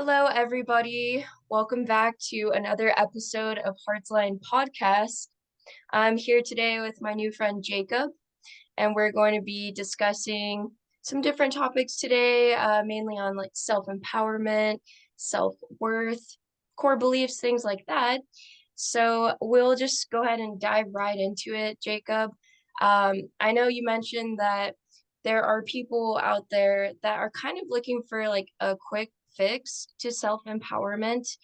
Hello, everybody. Welcome back to another episode of Heartline Podcast. I'm here today with my new friend Jacob, and we're going to be discussing some different topics today, mainly on like self-empowerment, self-worth, core beliefs, things like that. So we'll just go ahead and dive right into it, Jacob. I know you mentioned that there are people out there that are kind of looking for like a quick fix to self-empowerment.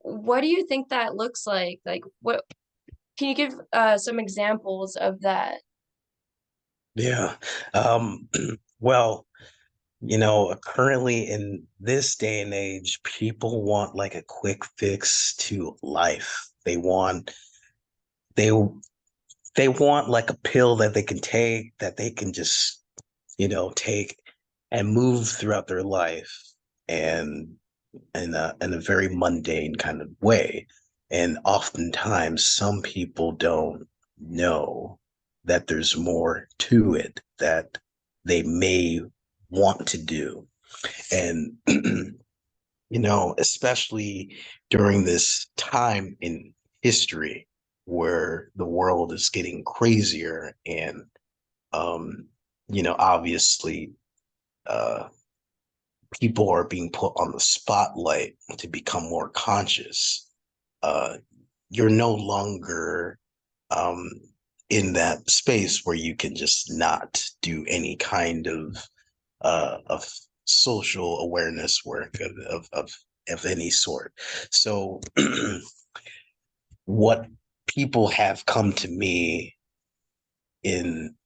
What do you think that looks like? Like, what can you give some examples of that? Yeah. Um, well, currently in this day and age, people want like a quick fix to life. They they want like a pill that they can take that they can just, take and move throughout their life and in a very mundane kind of way. And oftentimes some people don't know that there's more to it that they may want to do. And especially during this time in history where the world is getting crazier and um, obviously uh people are being put on the spotlight to become more conscious. Uh, you're no longer um, in that space where you can just not do any kind of social awareness work of any sort. So, what people have come to me in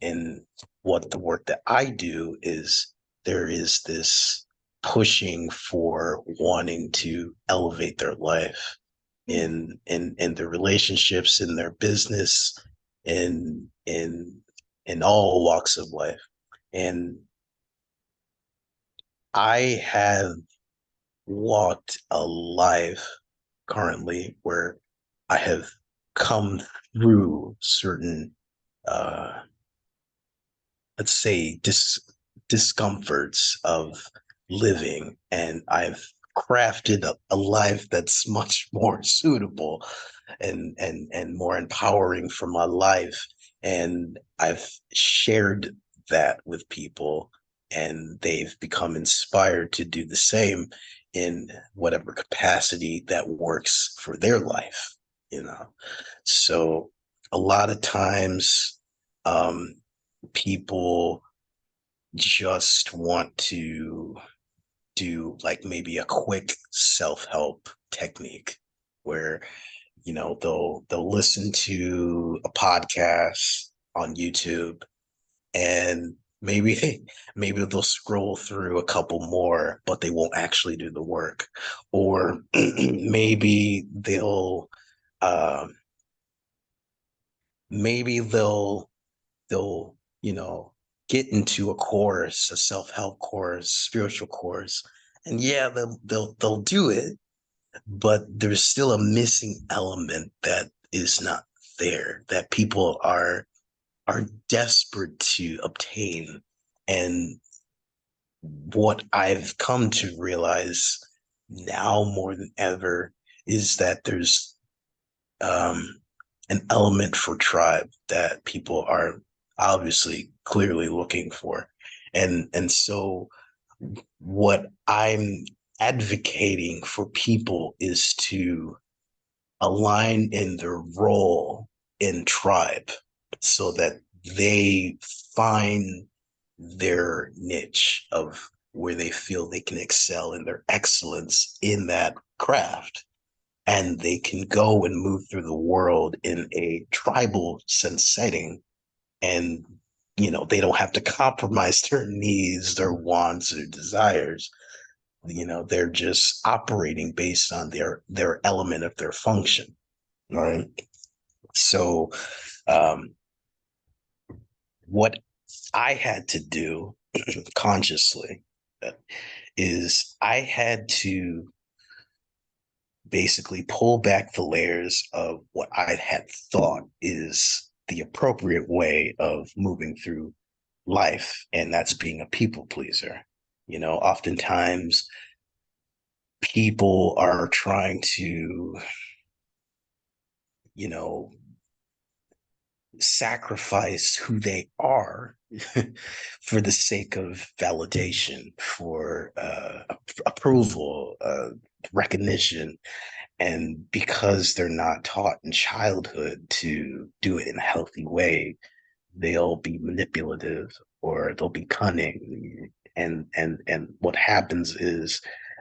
what the work that I do is there is this pushing for wanting to elevate their life in their relationships, in their business, in all walks of life. And I have walked a life currently where I have come through certain uh let's say discomforts of living, and I've crafted a life that's much more suitable and more empowering for my life, and I've shared that with people, and they've become inspired to do the same in whatever capacity that works for their life, you know. So a lot of times um people just want to do like maybe a quick self-help technique where they'll listen to a podcast on YouTube, and maybe maybe they'll scroll through a couple more, but they won't actually do the work. Or maybe um they'll get into a course, a self-help course, spiritual course, and yeah, they'll do it, but there's still a missing element that is not there, that people are desperate to obtain. And what I've come to realize now more than ever is that there's um an element for tribe that people are obviously clearly looking for. And so what I'm advocating for people is to align in their role in tribe so that they find their niche of where they feel they can excel in their excellence in that craft, and they can go and move through the world in a tribal sense setting, and they don't have to compromise their needs, their wants, or desires. They're just operating based on their element of their function. Right. So um what I had to do consciously is I had to basically pull back the layers of what I had thought is the appropriate way of moving through life, and that's being a people pleaser. Oftentimes people are trying to, you know, sacrifice who they are for the sake of validation, for approval, recognition. And because they're not taught in childhood to do it in a healthy way, they'll be manipulative or they'll be cunning. And what happens is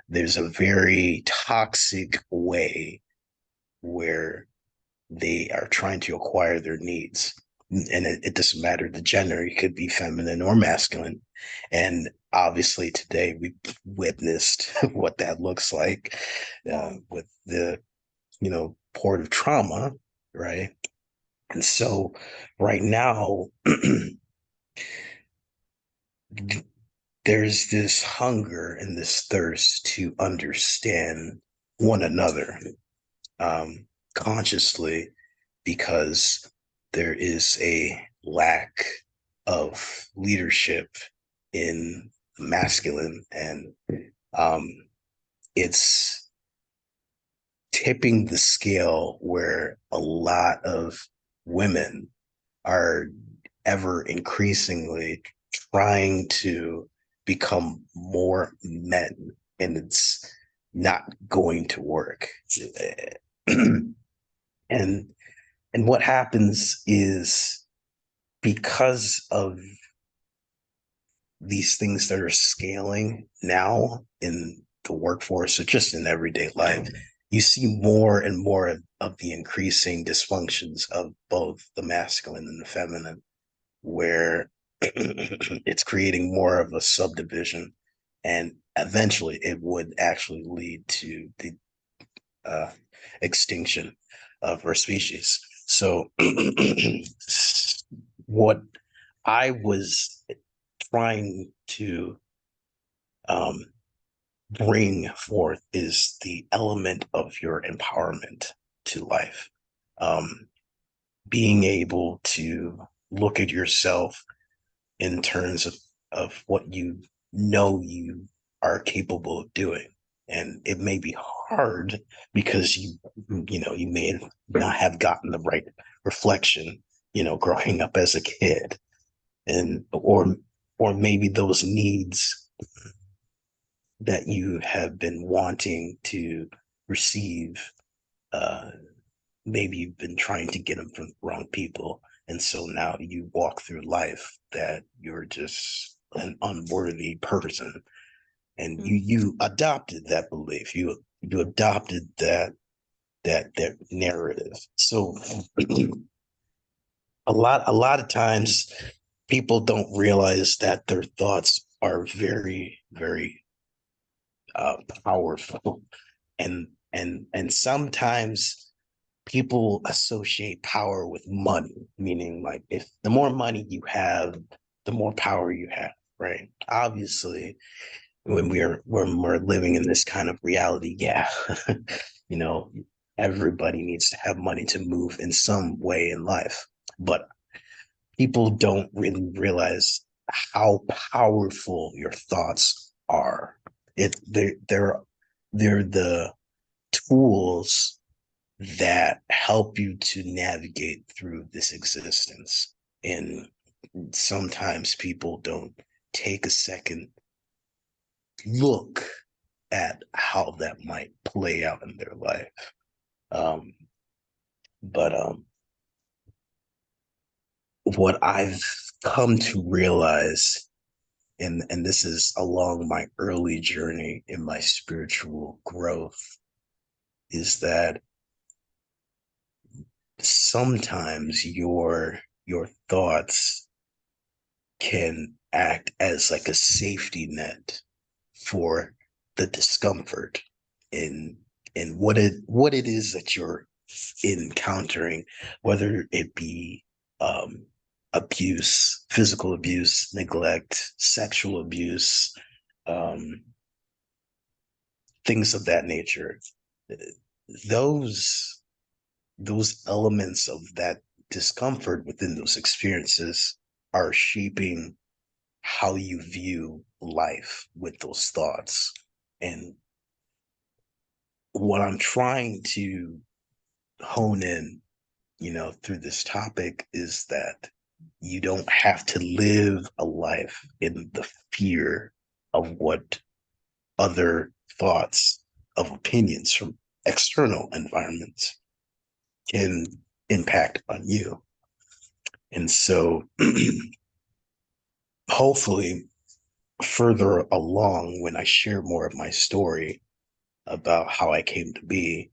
there's a very toxic way where they are trying to acquire their needs. And it doesn't matter the gender, it could be feminine or masculine. And obviously, today we witnessed what that looks like with the, port of trauma, right? And so, right now, there's this hunger and this thirst to understand one another consciously, because there is a lack of leadership in masculine, and um, it's tipping the scale where a lot of women are ever increasingly trying to become more men, and it's not going to work. and and what happens is, because of these things that are scaling now in the workforce or just in everyday life, you see more and more of the increasing dysfunctions of both the masculine and the feminine, where it's creating more of a subdivision, and eventually it would actually lead to the uh, extinction of our species. So, what I was trying to um, bring forth is the element of your empowerment to life. Um, Being able to look at yourself in terms of what you are capable of doing. And it may be hard because you may not have gotten the right reflection, growing up as a kid, and or maybe those needs that you have been wanting to receive, uh, maybe you've been trying to get them from the wrong people. And so now you walk through life that you're just an unworthy person. And Mm. you adopted that belief. You adopted that narrative. So a lot of times people don't realize that their thoughts are very, very powerful. And sometimes people associate power with money, meaning like, if the more money you have, the more power you have, right? Obviously, when we're living in this kind of reality, yeah, you know, everybody needs to have money to move in some way in life. But people don't really realize how powerful your thoughts are. They're the tools that help you to navigate through this existence. And sometimes people don't take a second look at how that might play out in their life. Um, but what I've come to realize, and this is along my early journey in my spiritual growth, is that sometimes your thoughts can act as like a safety net for the discomfort in what it is that you're encountering, whether it be um, abuse, physical abuse, neglect, sexual abuse, um, things of that nature. Those those elements of that discomfort within those experiences are shaping how you view life with those thoughts. And what I'm trying to hone in, through this topic is that you don't have to live a life in the fear of what other thoughts of opinions from external environments can impact on you. And so hopefully further along when I share more of my story about how I came to be,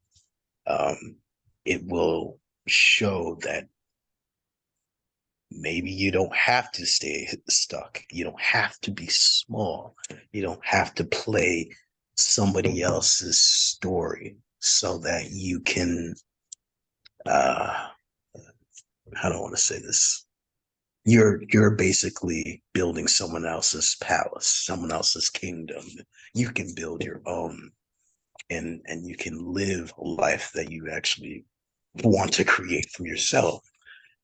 it will show that maybe you don't have to stay stuck. You don't have to be small. You don't have to play somebody else's story so that you can, uh, how do I want to say this? You're basically building someone else's palace, someone else's kingdom. You can build your own, and you can live a life that you actually want to create for yourself.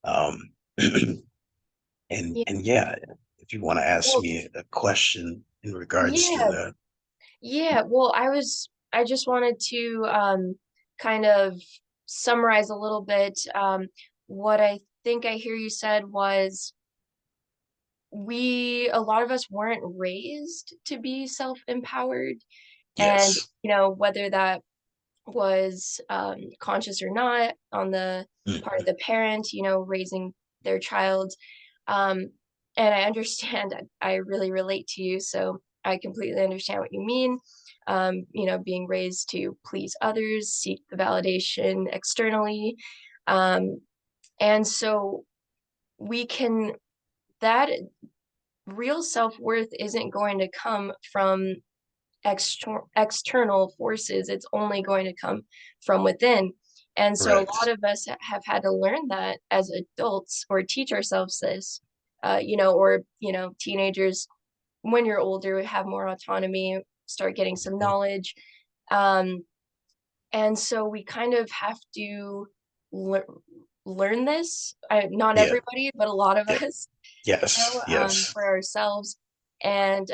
Um, Yeah. and yeah, if you want to ask Well, me a question in regards to yeah. that, Yeah. Well, I just wanted to kind of summarize a little bit. What I think I hear you said was a lot of us weren't raised to be self-empowered. And, yes. whether that was conscious or not on the part of Mhm. the parent, raising their child. Um, and I understand, I really relate to you. So I completely understand what you mean. Being raised to please others, seek the validation externally. Um, and so we can, that real self-worth isn't going to come from external forces. It's only going to come from within. And so a lot Correct. of us have had to learn that as adults or teach ourselves this, or, teenagers, when you're older, have more autonomy, start getting some Mhm. knowledge. Um, and so we kind of have to lear learn this. Not Yeah. everybody, but a lot of Yeah. us, Yes. Yes. for ourselves. And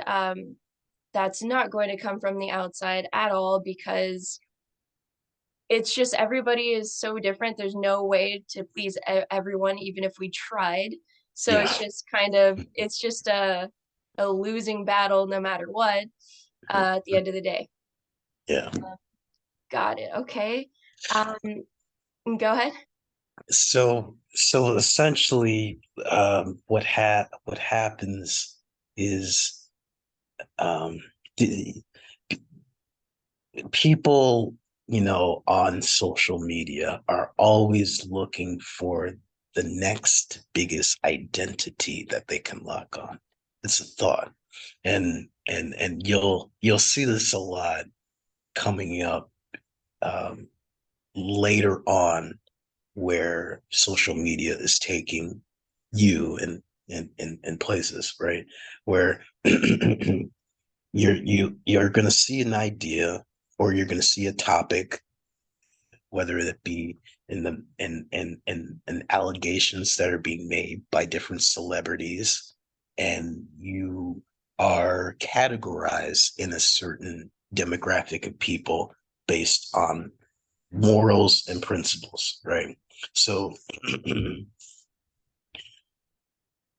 that's not going to come from the outside at all because it's just everybody is so different. There's no way to please everyone, even if we tried. So Yeah. it's just kind of, it's just a losing battle no matter what, at the Mhm. end of the day. Yeah. Got it. Okay. Um, go ahead. So essentially, what happens is, um, the, people, on social media are always looking for the next biggest identity that they can lock on. It's a thought. And you'll see this a lot coming up, um, later on, where social media is taking you in places, right? Where you're going to see an idea, or you're going to see a topic, whether it be in the in allegations that are being made by different celebrities, and you are categorized in a certain demographic of people based on morals and principles, right? So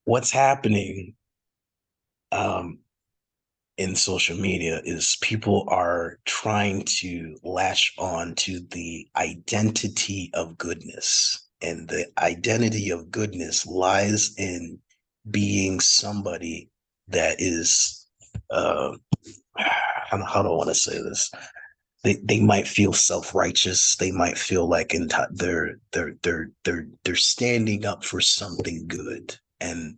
what's happening, um, in social media is people are trying to latch on to the identity of goodness. And the identity of goodness lies in being somebody that is, uh, how do I want to say this? They might feel self-righteous. They might feel like they're standing up for something good. And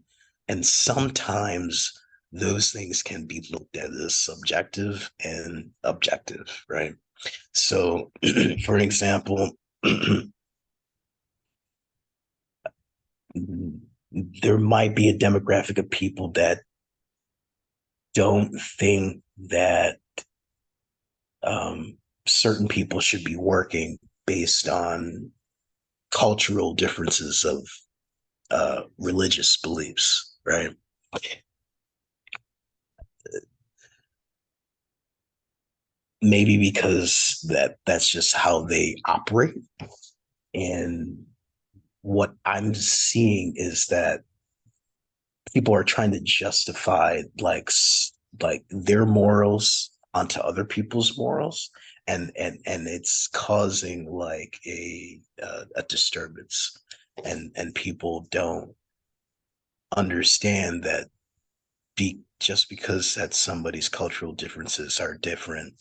sometimes those things can be looked at as subjective and objective, right? So for an example, there might be a demographic of people that don't think that, um, certain people should be working based on cultural differences of, religious beliefs, right? maybe because that's just how they operate. And what I'm seeing is that people are trying to justify like their morals onto other people's morals, and it's causing like a disturbance, and people don't understand that just because that somebody's cultural differences are different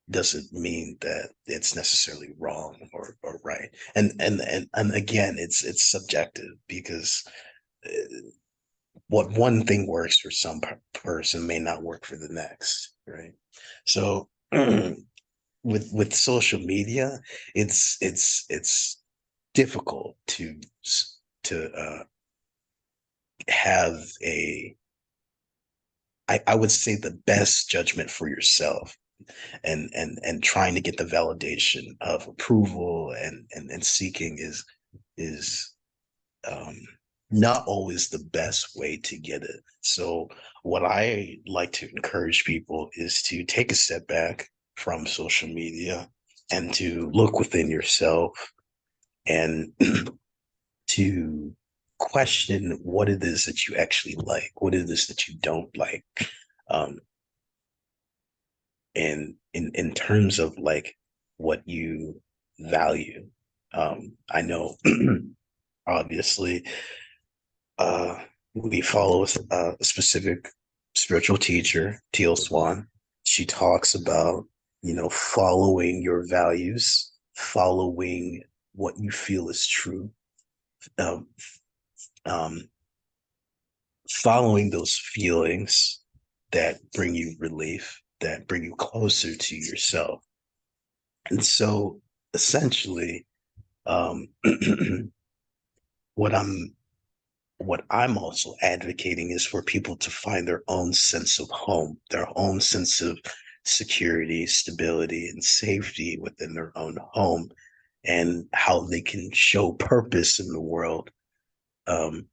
doesn't mean that it's necessarily wrong or right. And again, it's subjective because what one thing works for some person may not work for the next, right? So with social media, it's difficult to have I would say the best judgment for yourself, and trying to get the validation of approval and seeking is um, not always the best way to get it. So, what I like to encourage people is to take a step back from social media and to look within yourself and to question what it is that you actually like, what it is that you don't like. Um, and in terms of like what you value. I know obviously uh, we follow a specific spiritual teacher, Teal Swan. She talks about, following your values, following what you feel is true, um, um, following those feelings that bring you relief, that bring you closer to yourself. And so essentially, um, what I'm what I'm also advocating is for people to find their own sense of home, their own sense of security, stability, and safety within their own home, and how they can show purpose in the world, um,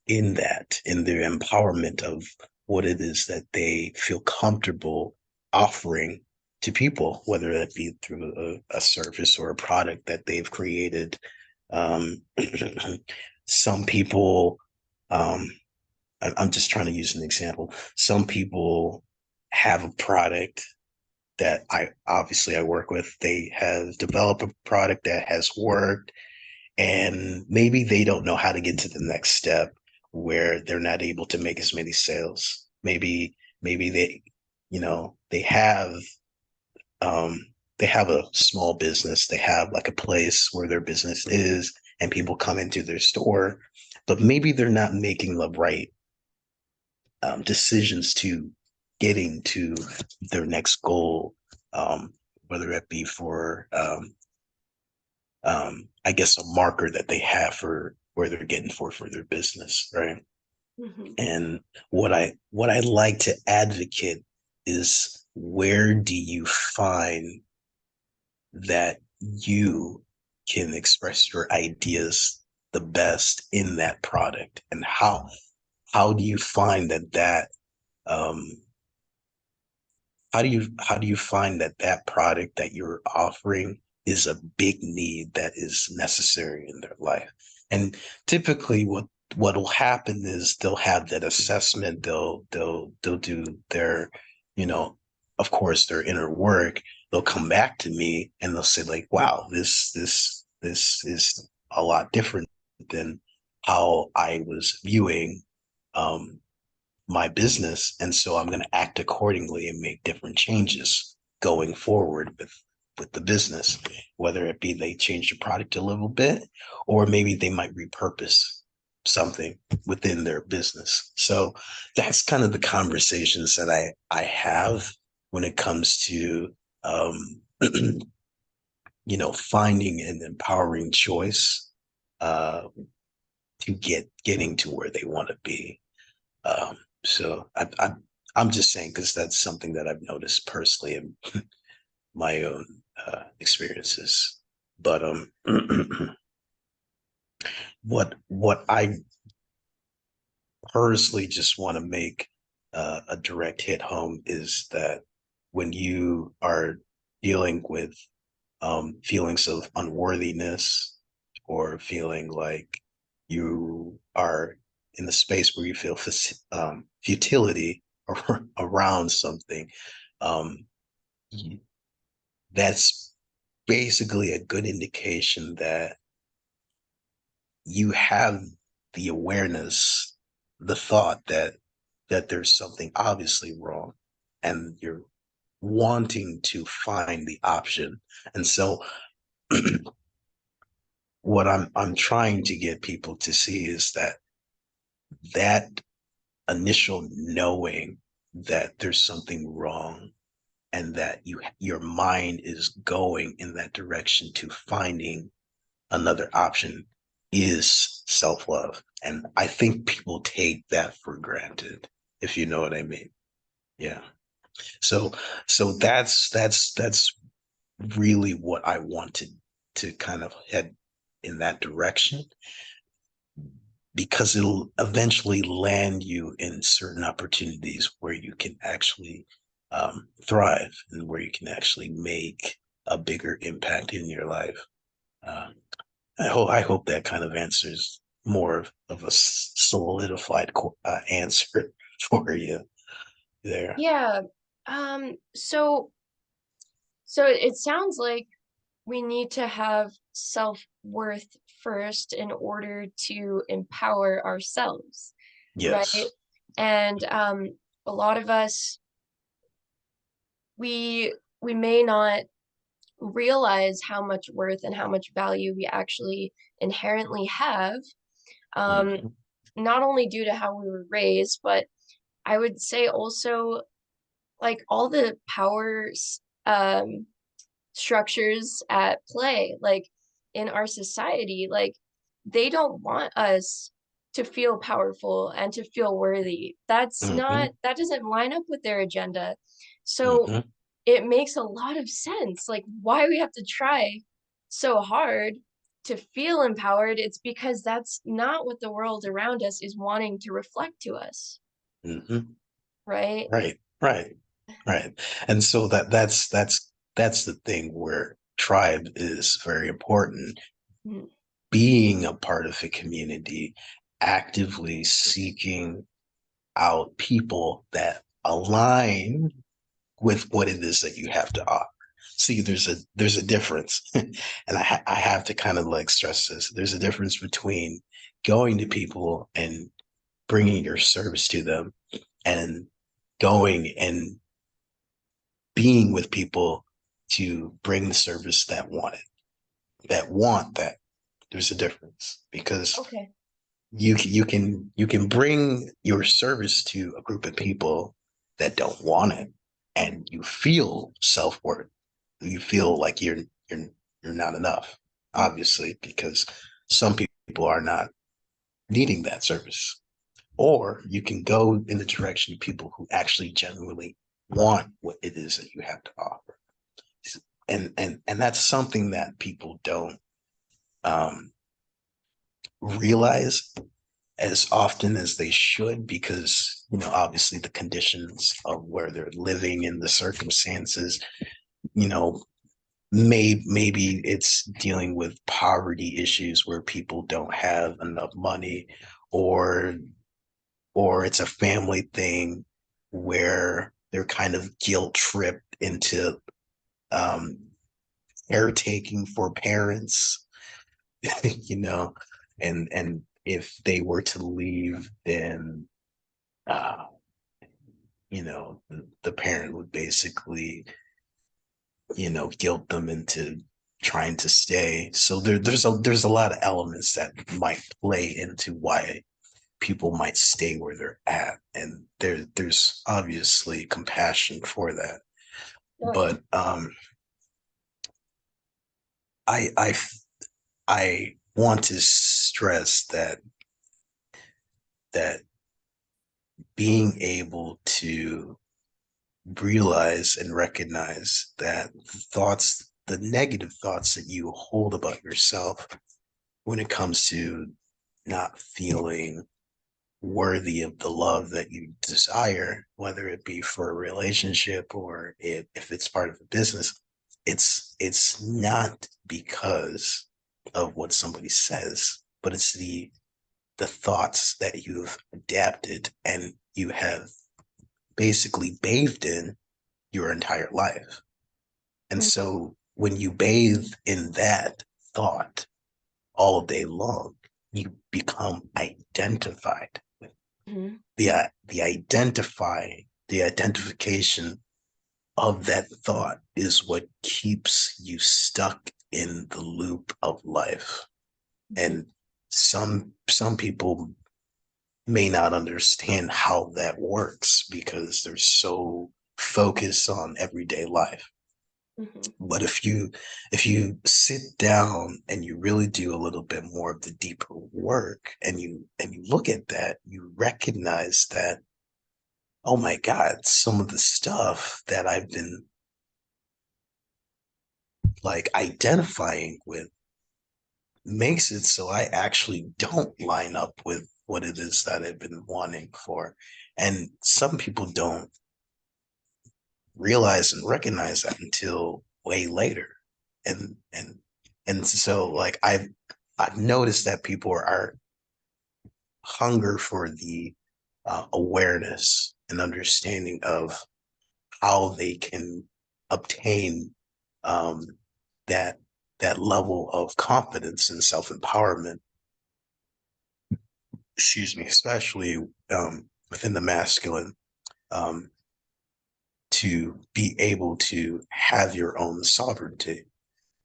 in their empowerment of what it is that they feel comfortable offering to people, whether that be through a service or a product that they've created. Um, some people, um, I'm just trying to use an example. Some people have a product that I work with. They have developed a product that has worked, and maybe they don't know how to get to the next step where they're not able to make as many sales. Maybe um they have a small business, they have like a place where their business is and people come into their store, but maybe they're not making the right decisions to getting to their next goal, whether it be for I guess a marker that they have for where they're getting for their business, right? Mhm. And what I like to advocate is, where do you find that you can express your ideas the best in that product, and how do you find that um how do you find that product that you're offering is a big need that is necessary in their life? And typically what will happen is they'll have that assessment, they'll do their, you know of course, their inner work. They'll come back to me and they'll say like, wow, this is a lot different than how I was viewing um my business, and so I'm going to act accordingly and make different changes going forward with the business, whether it be they change the product a little bit, or maybe they might repurpose something within their business. So that's kind of the conversations that I have when it comes to um finding an empowering choice, uh to getting to where they want to be. So I'm just saying, because that's something that I've noticed personally in my own experiences. But what I personally just want to make a direct hit home is that when you are dealing with feelings of unworthiness or feeling like you are in the space where you feel futility around something, um, that's basically a good indication that you have the awareness, the thought that there's something obviously wrong, and you're wanting to find the option. And so what I'm trying to get people to see is that that initial knowing that there's something wrong and that your mind is going in that direction to finding another option is self-love. And I think people take that for granted, if you know what I mean. Yeah. So that's really what I wanted to kind of head in that direction, because it'll eventually land you in certain opportunities where you can actually thrive and where you can actually make a bigger impact in your life. Uh, I hope that kind of answers more of a solidified answer for you there. Yeah. So it sounds like we need to have self-worth first in order to empower ourselves, right? Yes. And a lot of us, we we may not realize how much worth and how much value we actually inherently have, um, Hmm. not only due to how we were raised, but I would say also like all the power um, structures at play, like in our society, like they don't want us to feel powerful and to feel worthy. Hmm. That doesn't line up with their agenda. So Hmm. it makes a lot of sense, like why we have to try so hard to feel empowered. It's because that's not what the world around us is wanting to reflect to us, Hmm. right? Right, right, right. And so that's the thing where tribe is very important. Mm. Being a part of a community, actively seeking out people that align with what it is that you have to offer. See, there's a difference, and I have to kind of like stress this. There's a difference between going to people and bringing your service to them, and going and being with people to bring the service that want it, that want that. There's a difference, because Okay. you can bring your service to a group of people that don't want it, and you feel self-worth. You feel like you're you're not enough, obviously, because some people are not needing that service. Or you can go in the direction of people who actually genuinely want what it is that you have to offer. And that's something that people don't um, realize as often as they should, because obviously the conditions of where they're living and the circumstances, you know maybe it's dealing with poverty issues where people don't have enough money, or it's a family thing where they're kind of guilt tripped into um caretaking for parents. you know and if they were to leave, then uh the parent would basically guilt them into trying to stay. So there's a lot of elements that might play into why people might stay where they're at, and there's obviously compassion for that. Right. But I want to stress that being able to realize and recognize that the negative thoughts that you hold about yourself when it comes to not feeling worthy of the love that you desire, whether it be for a relationship or if it's part of a business, it's not because of what somebody says, but it's the thoughts that you've adapted and you have basically bathed in your entire life. And Mhm. so when you bathe in that thought all day long, you become identified with Mhm. the identification of that thought is what keeps you stuck in the loop of life. Mhm. And some people may not understand how that works because they're so focused on everyday life. Mhm. But if you sit down and you really do a little bit more of the deeper work and you look at that, you recognize that, oh my God, some of the stuff that I've been like identifying with makes it so I actually don't line up with what it is that I've been wanting for. And some people don't realize and recognize that until way later. And and and so like I've noticed that people are hunger for the awareness and understanding of how they can obtain um, that that level of confidence and self empowerment. Excuse me, especially within the masculine, um, to be able to have your own sovereignty.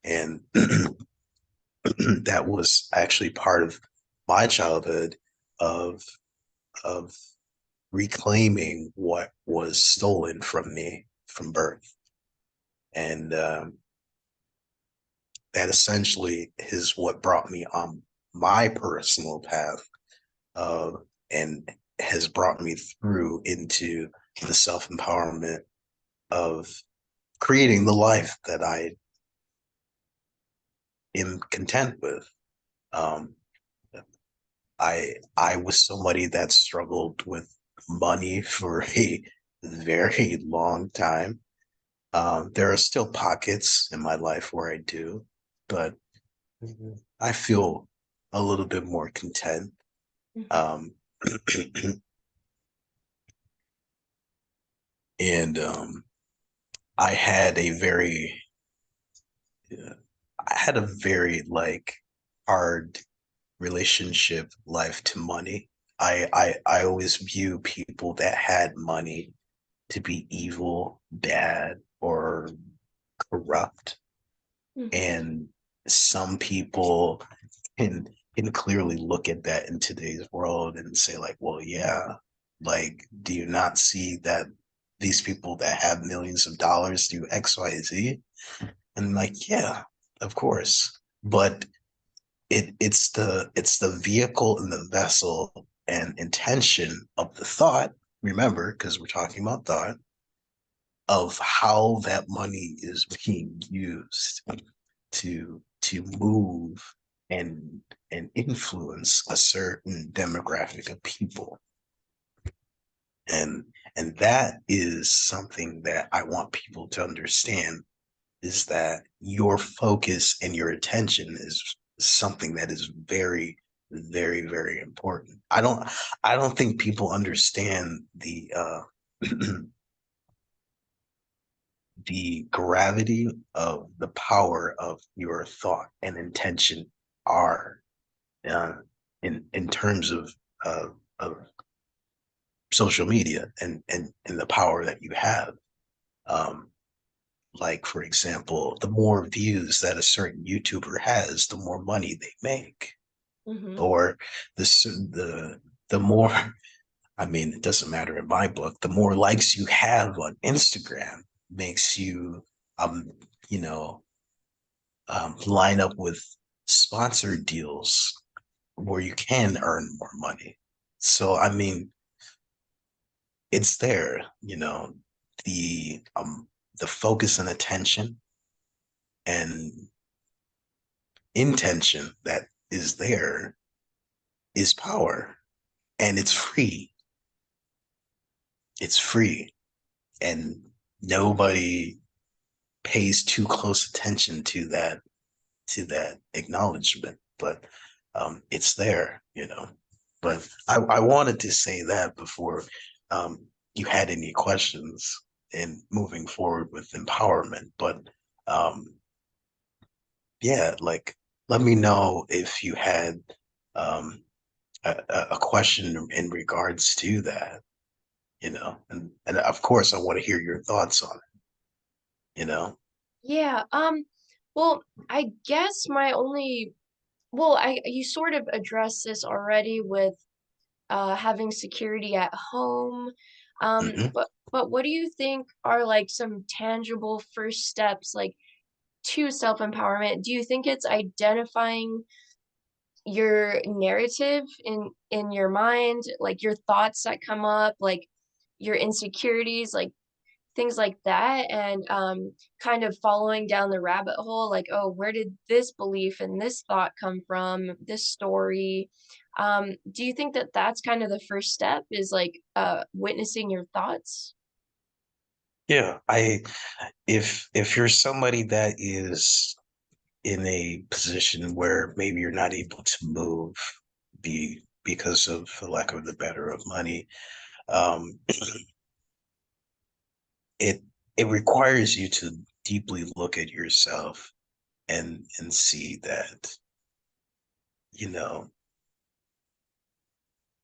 And that was actually part of my childhood of of reclaiming what was stolen from me from birth. And that essentially is what brought me on my personal path uh, and has brought me through into the self empowerment of creating the life that I am content with. Um, I was somebody that struggled with money for a very long time. There are still pockets in my life where I do, but I feel a little bit more content. Mhm. Um, and I had a very, I had a very like hard relationship life to money. I always view people that had money to be evil, bad, or corrupt. Mhm. And some people can can clearly look at that in today's world and say, like, well, yeah, like, do you not see that these people that have millions of dollars do X, Y, Z? And like, yeah, of course. But it's the vehicle and the vessel and intention of the thought, remember, because we're talking about thought, of how that money is being used to move and influence a certain demographic of people. And and that is something that I want people to understand, is that your focus and your attention is something that is very, very, very important. I don't think people understand the gravity of the power of your thought and intention are uh, in terms of social media and the power that you have. Um, like for example, the more views that a certain YouTuber has, the more money they make, Mhm. or the more. I mean, it doesn't matter in my book. The more likes you have on Instagram makes you, um, you know, line up with sponsored deals where you can earn more money. So, I mean, it's there, the focus and attention and intention that is there is power. and it's free. It's free, and nobody pays too close attention to that acknowledgement, but it's there, you know. But I wanted to say that before you had any questions in moving forward with empowerment. But um, yeah, like let me know if you had um, a question in regards to that, you know, and of course I want to hear your thoughts on it, you know. Yeah, well, I guess my only, well, I you sort of addressed this already with having security at home. Hmm. But what do you think are like some tangible first steps like to self-empowerment? Do you think it's identifying your narrative in your mind, like your thoughts that come up, like your insecurities, like things like that, and kind of following down the rabbit hole, like, oh, where did this belief and this thought come from, this story? Do you think that that's kind of the first step, is like witnessing your thoughts? Yeah, I if you're somebody that is in a position where maybe you're not able to move because of, for lack of the better, of money, um, it it requires you to deeply look at yourself and see that, you know,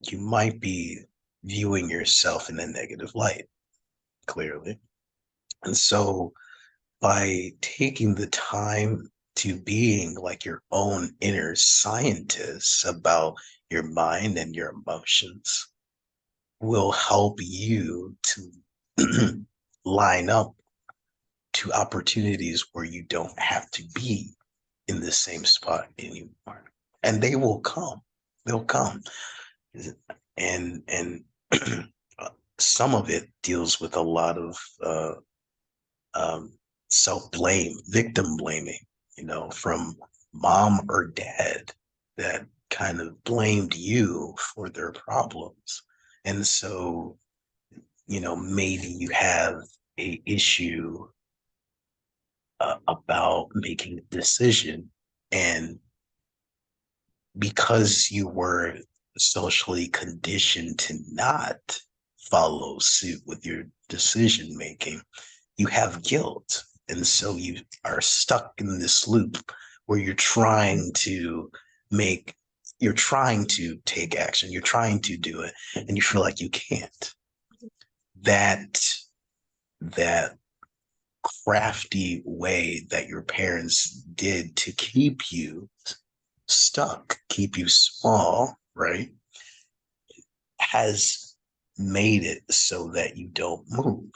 you might be viewing yourself in a negative light, clearly. And so by taking the time to being like your own inner scientist about your mind and your emotions will help you to line up to opportunities where you don't have to be in the same spot anymore. And they will come. They'll come. And some of it deals with a lot of um, self blame, victim blaming, you know, from mom or dad that kind of blamed you for their problems. And so, you know, maybe you have a issue about making a decision, and because you were socially conditioned to not follow suit with your decision making, you have guilt. And so you are stuck in this loop where make, you're trying to take action, you're trying to do it, and you feel like you can't. That, that crafty way that your parents did to keep you stuck, keep you small, right, has made it so that you don't move.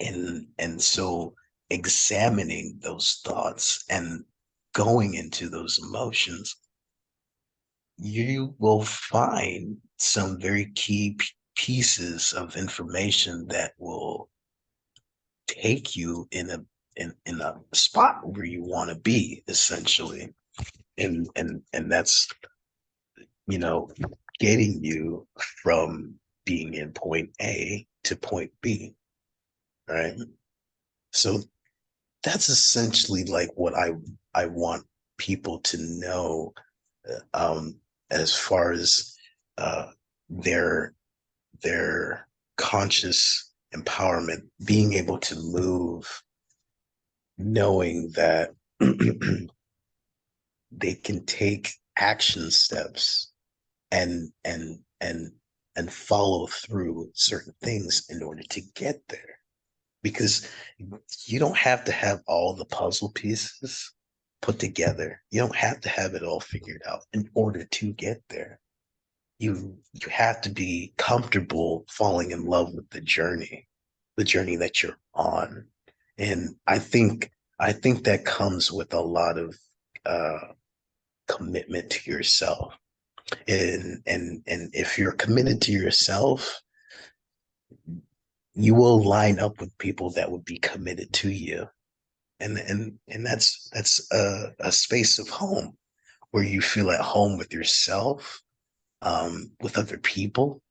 And so examining those thoughts and going into those emotions, you will find some very key pieces of information that will take you in a spot where you want to be, essentially. And that's, you know, getting you from being in point A to point B, right? So that's essentially like what I want people to know, as far as uh, their their conscious empowerment, being able to move, knowing that they can take action steps and and follow through certain things in order to get there, because you don't have to have all the puzzle pieces put together. You don't have to have it all figured out in order to get there. You have to be comfortable falling in love with the journey that you're on. And I think that comes with a lot of uh commitment to yourself. And if you're committed to yourself, you will line up with people that would be committed to you. And that's a space of home where you feel at home with yourself, with other people,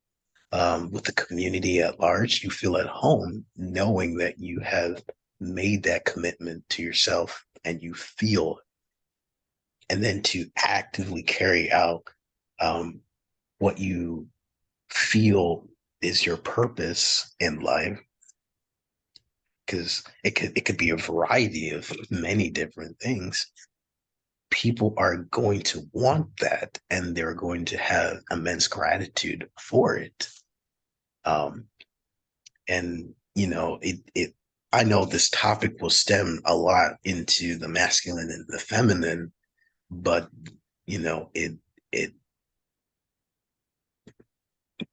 with the community at large. You feel at home knowing that you have made that commitment to yourself and you feel, and then to actively carry out um, what you feel is your purpose in life, because it could be a variety of many different things. People are going to want that and they're going to have immense gratitude for it. Um, and it I know this topic will stem a lot into the masculine and the feminine, but it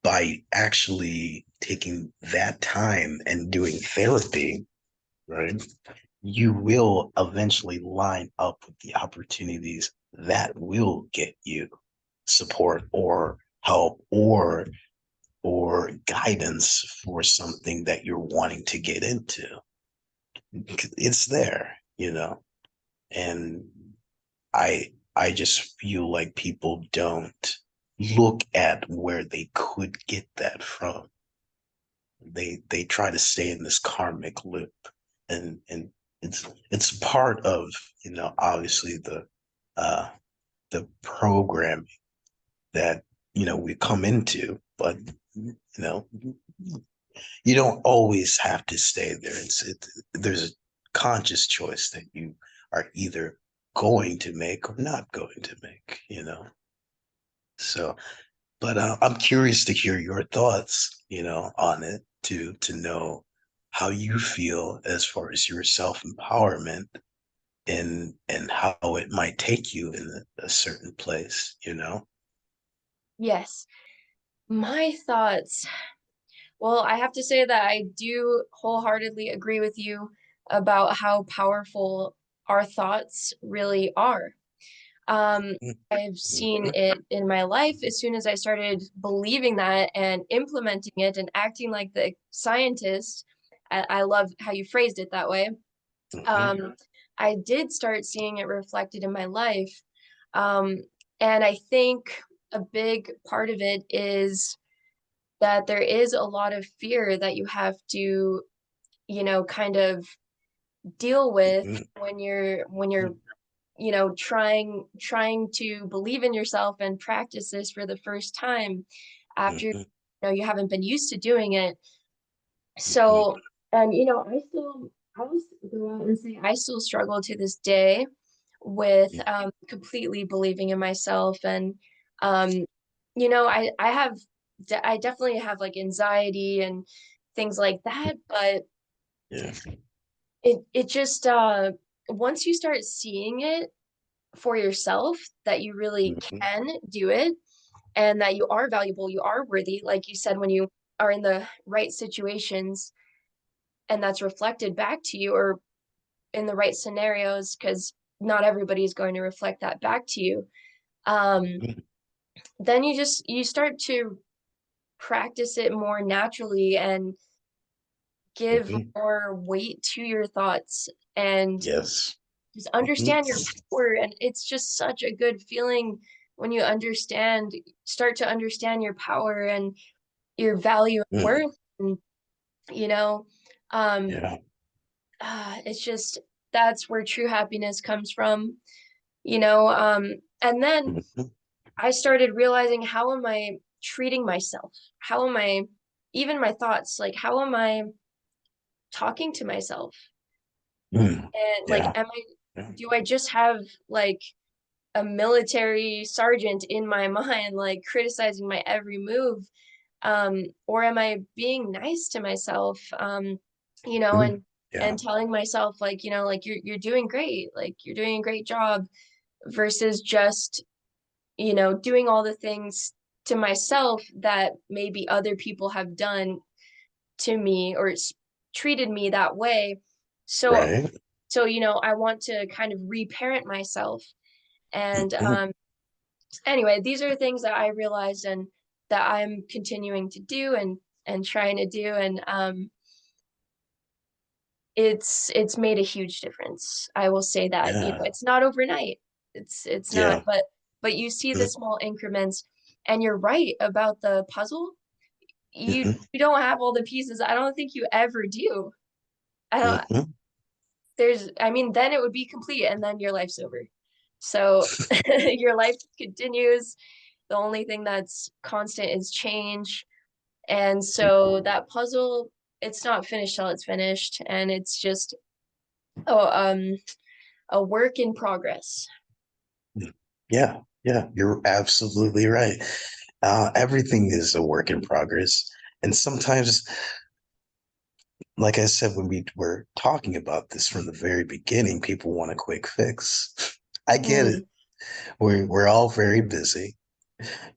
by actually taking that time and doing therapy, right, you will eventually line up with the opportunities that will get you support or help or guidance for something that you're wanting to get into. It's there. And I just feel like people don't look at where they could get that from. They try to stay in this karmic loop, and it's part of, obviously uh the program that we come into, but you don't always have to stay there. There's a conscious choice that you are either going to make or not going to make. So, but I'm curious to hear your thoughts, on it, to know how you feel as far as your self empowerment and how it might take you in a certain place. Yes. My thoughts. Well, I have to say that I do wholeheartedly agree with you about how powerful our thoughts really are. Um, I've seen Mhm, it in my life as soon as I started believing that and implementing it and acting like the scientist. I love how you phrased it that way. mhm, Um, I did start seeing it reflected in my life. Um, and I think a big part of it is that there is a lot of fear that you have to, kind of deal with mhm, when you're trying to believe in yourself and practice this for the first time after mhm, you haven't been used to doing it. mhm, So, and I will go out and say I still struggle to this day with mhm, completely believing in myself. And um I definitely have like anxiety and things like that, but yeah. it just once you start seeing it for yourself that you really Mhm, can do it and that you are valuable, you are worthy, like you said, when you are in the right situations and that's reflected back to you, or in the right scenarios, because not everybody is going to reflect that back to you. um mhm, then you start to practice it more naturally and give mhm. more weight to your thoughts and Yes. just Mhm, understand your power. And it's just such a good feeling when you start to understand your power and your value and mhm, worth. And you know um yeah. it's just that's where true happiness comes from. And then Mhm, I started realizing, how am I treating myself? How am I, even my thoughts, like how am I talking to myself? mhm, And like, yeah. Yeah. do I just have like a military sergeant in my mind, like criticizing my every move? Or am I being nice to myself? You know, Mhm, and yeah. telling myself like, like you're doing great, like you're doing a great job, versus just, doing all the things to myself that maybe other people have done to me or treated me that way. So Right. I want to kind of reparent myself. And Mhm, anyway, these are things that I realized and that I'm continuing to do and trying to do. And it's made a huge difference. I will say that, yeah. it's not overnight. It's not, Yeah. but you see the Mhm, small increments. And you're right about the puzzle. Hmm. You don't have all the pieces. I don't think you ever do. I don't Hmm. I mean, then it would be complete and then your life's over. So your life continues. The only thing that's constant is change. And so that puzzle, it's not finished till it's finished. And it's just oh, a work in progress. Yeah, yeah, you're absolutely right. Everything is a work in progress. And sometimes, like I said, when we were talking about this from the very beginning, people want a quick fix. I get it. Mm, We're all very busy.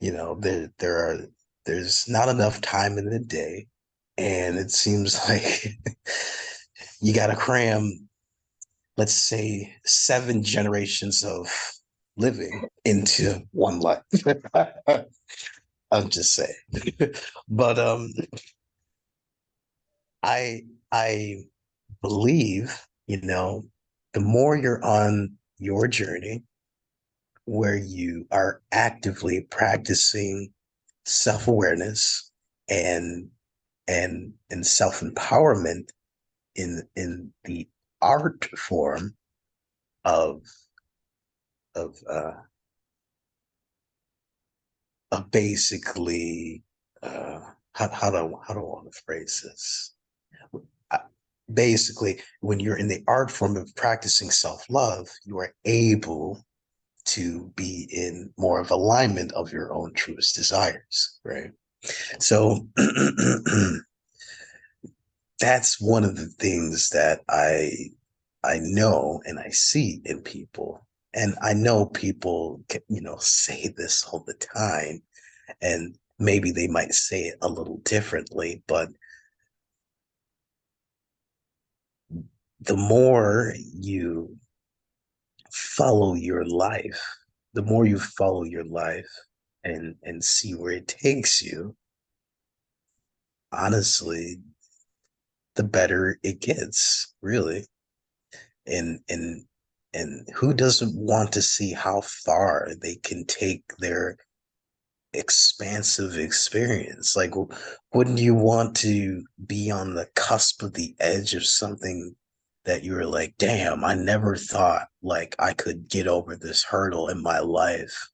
You know, there's not enough time in the day, and it seems like you got to cram, let's say, 7 generations of living into one life. I'm just saying. But I I believe, the more you're on your journey where you are actively practicing self-awareness and and self-empowerment in the art form of of basically how do I want to phrase this? Uh, Basically, when you're in the art form of practicing self-love, you are able to be in more of alignment of your own truest desires, right? So that's one of the things that I know and I see in people. And I know people, say this all the time, and maybe they might say it a little differently, but the more you follow your life, the more you follow your life and see where it takes you, honestly, the better it gets, really. And and who doesn't want to see how far they can take their expansive experience? Like, wouldn't you want to be on the cusp of the edge of something that you were like, damn, I never thought like I could get over this hurdle in my life.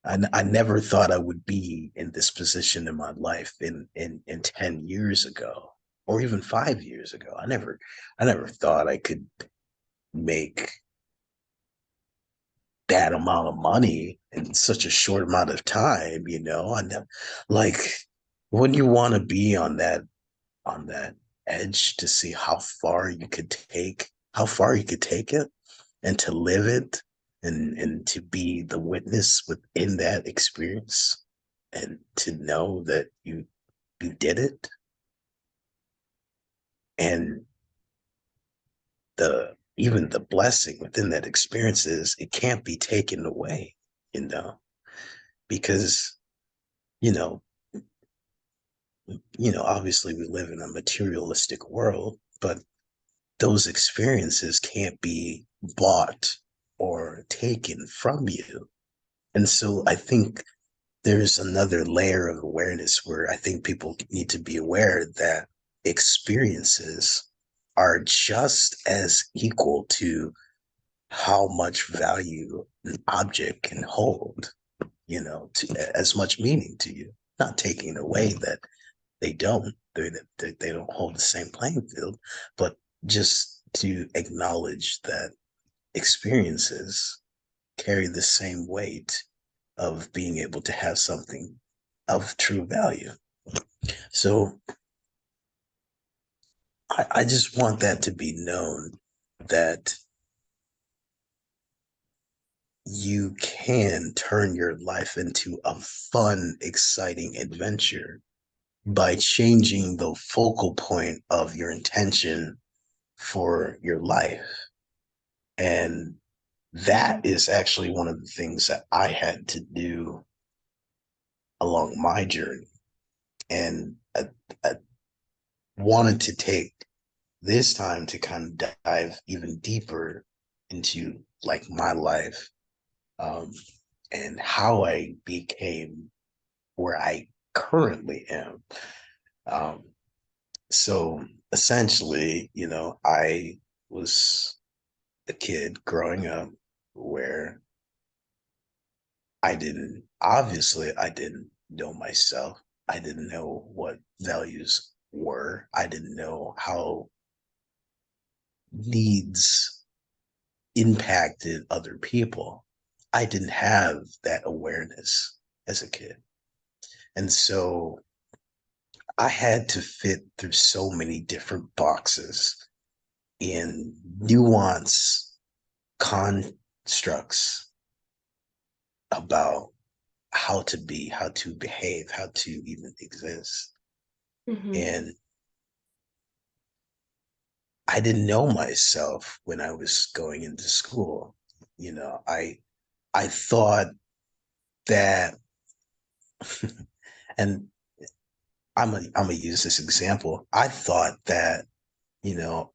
I never thought I would be in this position in my life in 10 years ago or even 5 years ago. I never thought I could make that amount of money in such a short amount of time, I never, like, wouldn't you want to be on that edge to see how far you could take it and to live it and to be the witness within that experience and to know that you did it, and the even the blessing within that experience is it can't be taken away, you know because you know obviously we live in a materialistic world, but those experiences can't be bought or taken from you. And so I think there's another layer of awareness where I think people need to be aware that experiences are just as equal to how much value an object can hold, as much meaning to you, not taking away that they don't hold the same playing field, but just to acknowledge that experiences carry the same weight of being able to have something of true value. So I just want that to be known that you can turn your life into a fun, exciting adventure by changing the focal point of your intention for your life. And that is actually one of the things that I had to do along my journey. And I wanted to take this time to kind of dive even deeper into like my life. Um, and how I became where I currently am. Um, so essentially, I was a kid growing up where I didn't know myself. I didn't know what values were. I didn't know how needs impacted other people. I didn't have that awareness as a kid. And so I had to fit through so many different boxes in nuance constructs about how to be, how to behave, how to even exist. Mm-hmm. And I didn't know myself when I was going into school. I thought that, and I'm gonna use this example. I thought that, you know,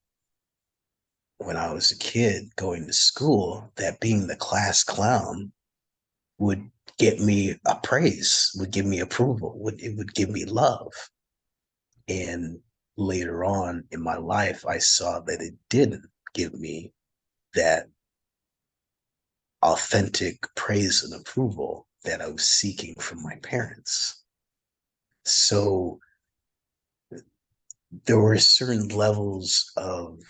when I was a kid going to school, that being the class clown would get me a praise, would give me approval, would give me love. And later on in my life, I saw that it didn't give me that authentic praise and approval that I was seeking from my parents. So there were certain levels of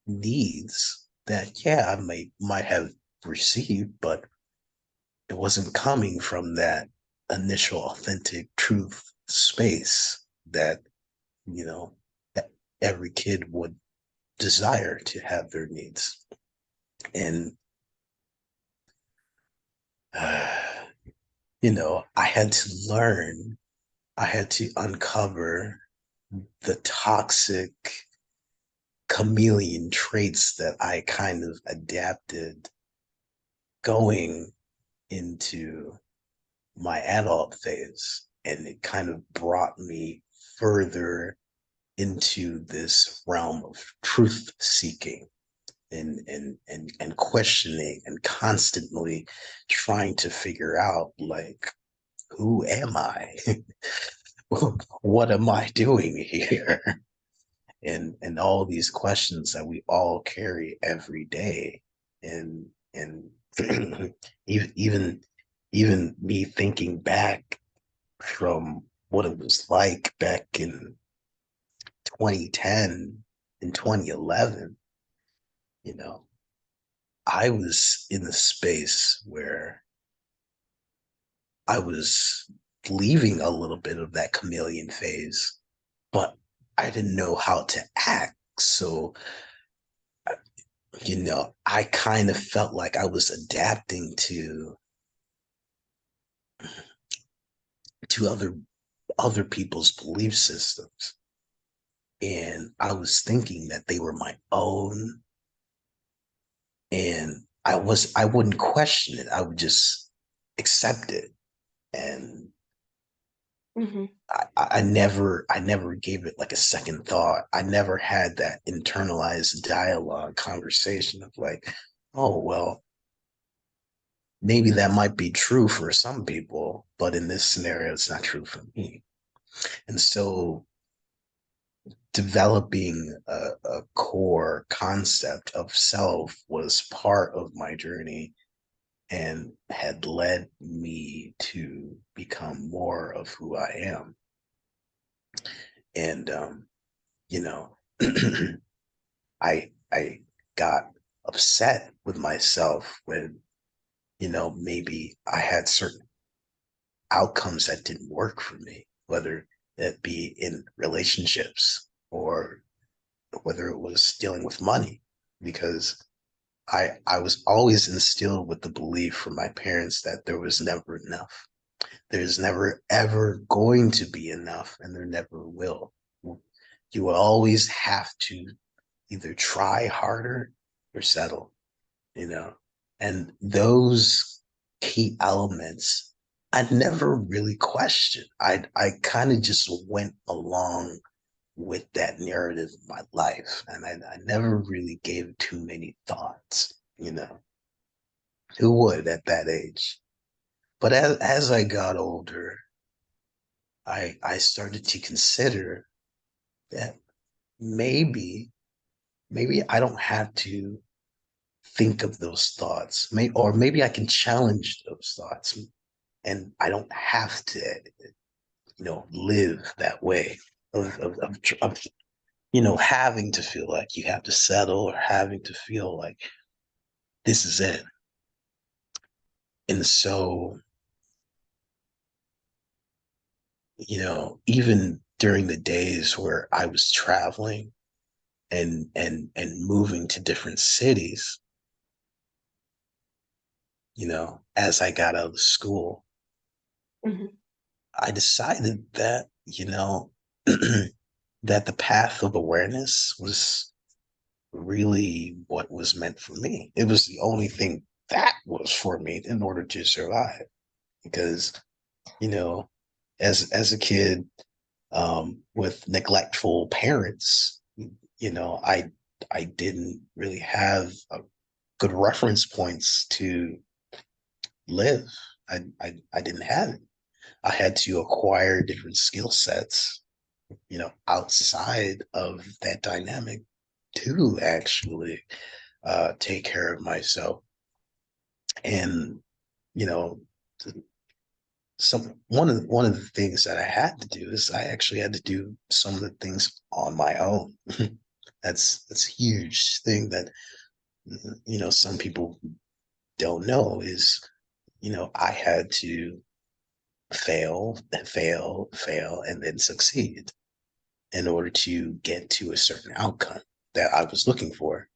needs that, yeah, I might have received, but it wasn't coming from that initial authentic truth space that, you know, that every kid would desire to have their needs. And uh, I had to learn, I had to uncover the toxic chameleon traits that I kind of adapted going into my adult phase. And it kind of brought me further into this realm of truth seeking and questioning and constantly trying to figure out, like, who am I? What am I doing here? And all these questions that we all carry every day. And even even me thinking back from what it was like back in 2010 and 2011, you know, I was in the space where I was leaving a little bit of that chameleon phase, but I didn't know how to act. So, I kind of felt like I was adapting to other people's belief systems. And I was thinking that they were my own. And I wouldn't question it. I would just accept it. And Mm-hmm. I never gave it like a second thought. I never had that internalized dialogue conversation of like, oh, well, maybe that might be true for some people, but in this scenario, it's not true for me. And so developing a core concept of self was part of my journey and had led me to become more of who I am. And you know, I got upset with myself when, maybe I had certain outcomes that didn't work for me, whether it be in relationships or whether it was dealing with money, because I was always instilled with the belief from my parents that there was never enough. There's never ever going to be enough, and there never will. You will always have to either try harder or settle, you know? And those key elements, I never really questioned. I kind of just went along with that narrative of my life. And I never really gave too many thoughts, you know? Who would at that age? But as I got older, I started to consider that maybe maybe I don't have to think of those thoughts. Or maybe I can challenge those thoughts, and I don't have to, live that way of having to feel like you have to settle, or having to feel like this is it. And so, even during the days where I was traveling and moving to different cities, as I got out of school, Mhm. I decided that, that the path of awareness was really what was meant for me. It was the only thing that was for me in order to survive. Because, you know, as a kid, with neglectful parents, I didn't really have good reference points to live. I didn't have it. I had to acquire different skill sets, outside of that dynamic to actually take care of myself. And, you know, one of the things that I had to do is I actually had to do some of the things on my own. That's a huge thing that some people don't know is I had to fail, fail, fail, and then succeed in order to get to a certain outcome that I was looking for,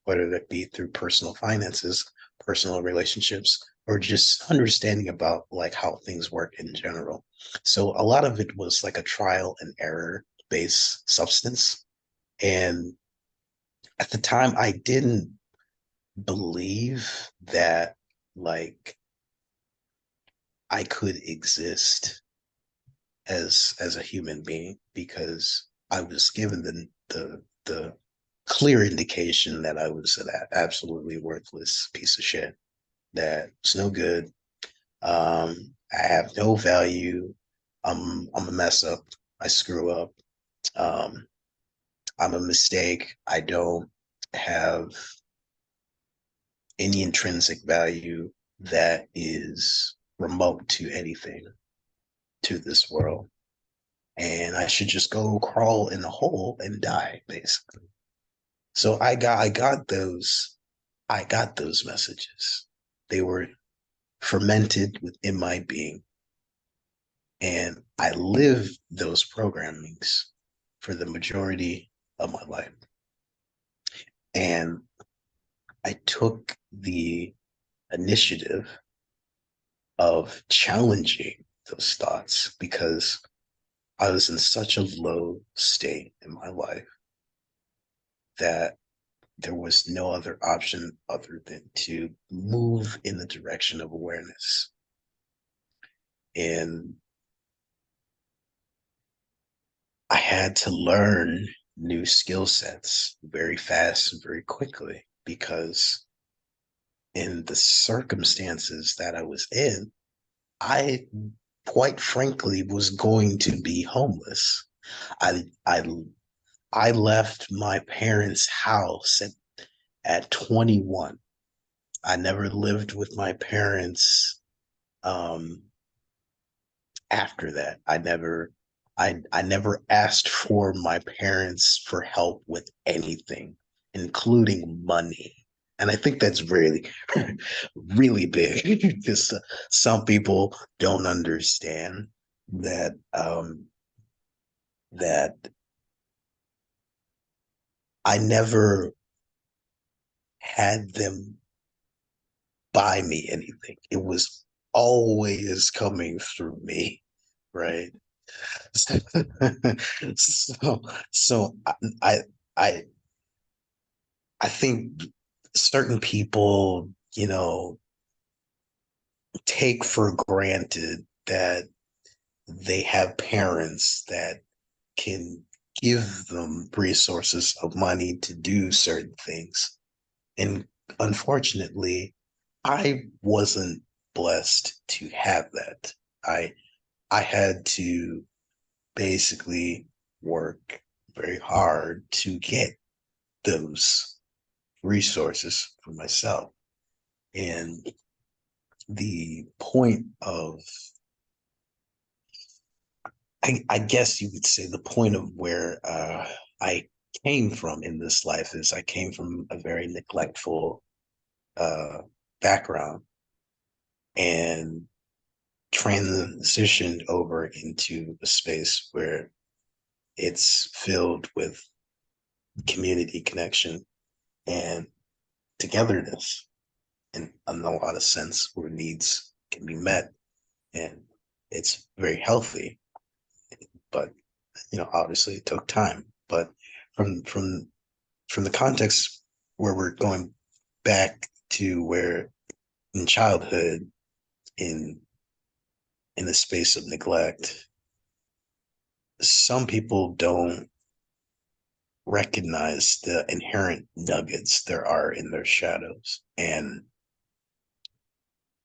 whether that be through personal finances, personal relationships, or just understanding about like how things work in general. So a lot of it was like a trial and error based substance. And at the time, I didn't believe that like I could exist as a human being, because I was given the clear indication that I was an absolutely worthless piece of shit. That it's no good. I have no value. I'm a mess up. I screw up. Um, I'm a mistake. I don't have any intrinsic value that is remote to anything to this world. And I should just go crawl in a hole and die, basically. So I got those messages. They were fermented within my being. And I lived those programmings for the majority of my life. And I took the initiative of challenging those thoughts because I was in such a low state in my life that there was no other option other than to move in the direction of awareness. And I had to learn new skill sets very fast and very quickly, because in the circumstances that I was in, I quite frankly was going to be homeless. I I I left my parents' house at 21. I never lived with my parents um, after that. I never asked for my parents for help with anything, including money. And I think that's really, really big, because some people don't understand that I never had them buy me anything. It was always coming through me, right? so so I I I think certain people, take for granted that they have parents that can give them resources of money to do certain things. And unfortunately, I wasn't blessed to have that. I I had to basically work very hard to get those resources for myself. And the point of, I guess you could say, the point of where I came from in this life is I came from a very neglectful uh, background and transitioned over into a space where it's filled with community connection and togetherness in a lot of sense where needs can be met, and it's very healthy. But obviously it took time. But from from from the context where we're going back to where in childhood, in in the space of neglect, some people don't recognize the inherent nuggets there are in their shadows. And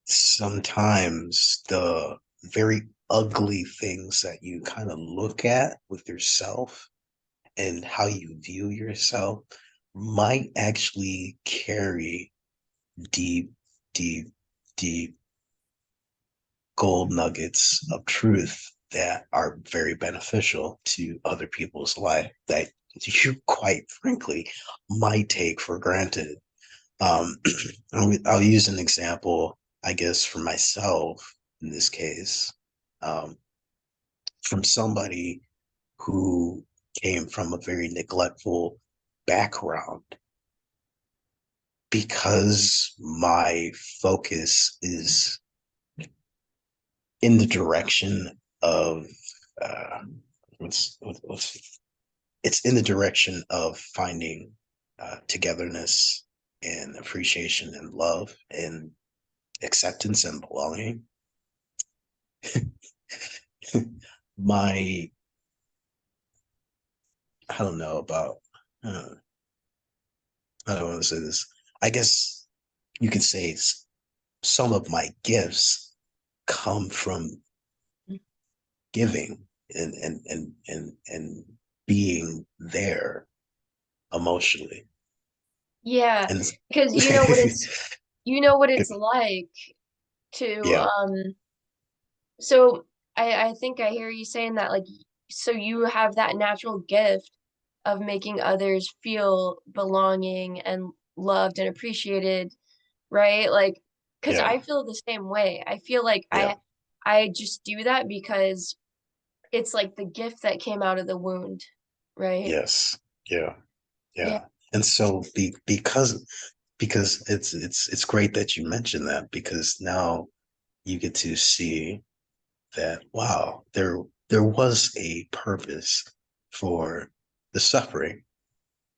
sometimes the very ugly things that you kind of look at with yourself and how you view yourself might actually carry deep, deep, deep gold nuggets of truth that are very beneficial to other people's life that you quite frankly might take for granted. Um, I'll use an example, I guess, for myself in this case, um, from somebody who came from a very neglectful background because my focus is in the direction of uh, what's it's in the direction of finding togetherness and appreciation and love and acceptance and belonging. My I don't know about uh, I don't want to say this. I guess you could say some of my gifts come from giving and being there emotionally. Yeah, And because you know what it's like to yeah, so I think I hear you saying that like so you have that natural gift of making others feel belonging and loved and appreciated, right? Like, because yeah, I feel the same way. I feel like yeah, I just do that because it's like the gift that came out of the wound, right? yes, yeah, Yeah. yeah. And so because it's great that you mentioned that, because now you get to see that, wow, there was a purpose for the suffering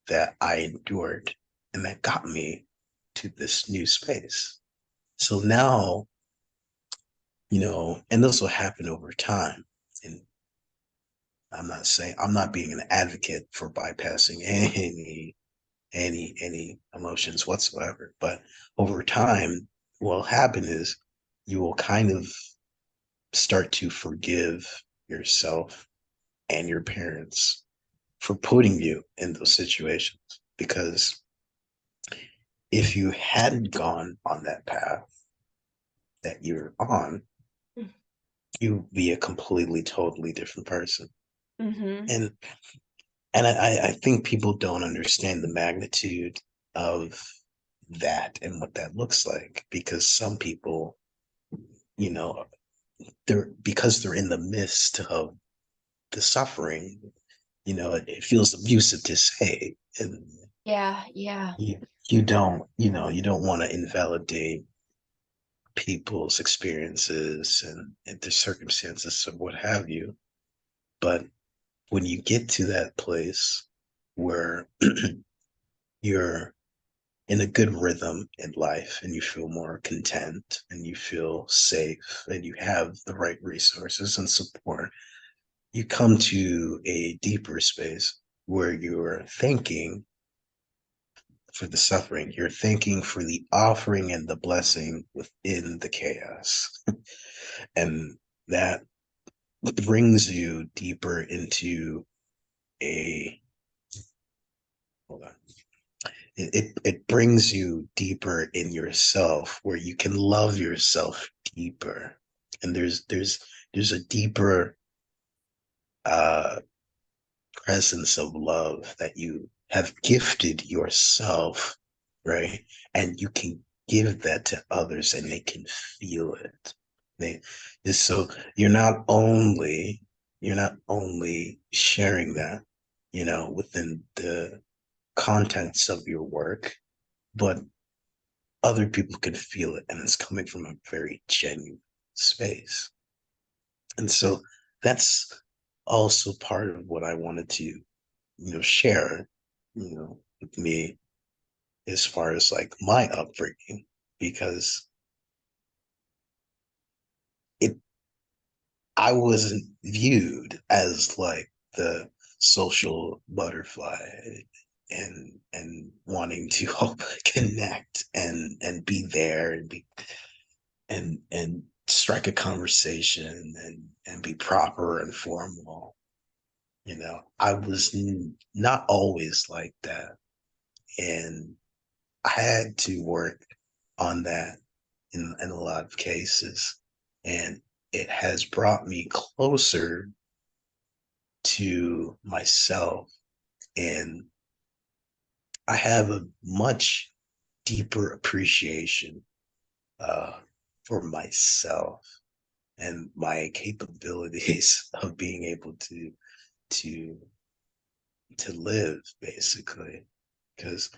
that I endured and that got me to this new space. So now, and this will happen over time. And I'm not being an advocate for bypassing any emotions whatsoever. But over time, what'll happen is you will kind of start to forgive yourself and your parents for putting you in those situations. Because if you hadn't gone on that path that you're on, you'd be a completely, totally different person. Mm-hmm. And and I think people don't understand the magnitude of that and what that looks like, because some people, you know, they're in the midst of the suffering, it feels abusive to say. And Yeah, yeah. you don't want to invalidate people's experiences and the circumstances of what have you. But when you get to that place where you're in a good rhythm in life and you feel more content and you feel safe and you have the right resources and support, you come to a deeper space where you're thinking for the suffering. You're thanking for the offering and the blessing within the chaos. And that brings you deeper into a hold on. It brings you deeper in yourself where you can love yourself deeper. And there's a deeper uh presence of love that you have gifted yourself, right? And you can give that to others and they can feel it. They so you're not only sharing that, within the contents of your work, but other people can feel it and it's coming from a very genuine space. And so that's also part of what I wanted to share, with me as far as like my upbringing, because it I wasn't viewed as like the social butterfly and wanting to connect and be there and be and strike a conversation and be proper and formal. I was not always like that. And I had to work on that in a lot of cases. And it has brought me closer to myself. And I have a much deeper appreciation uh, for myself and my capabilities of being able to to live basically. Because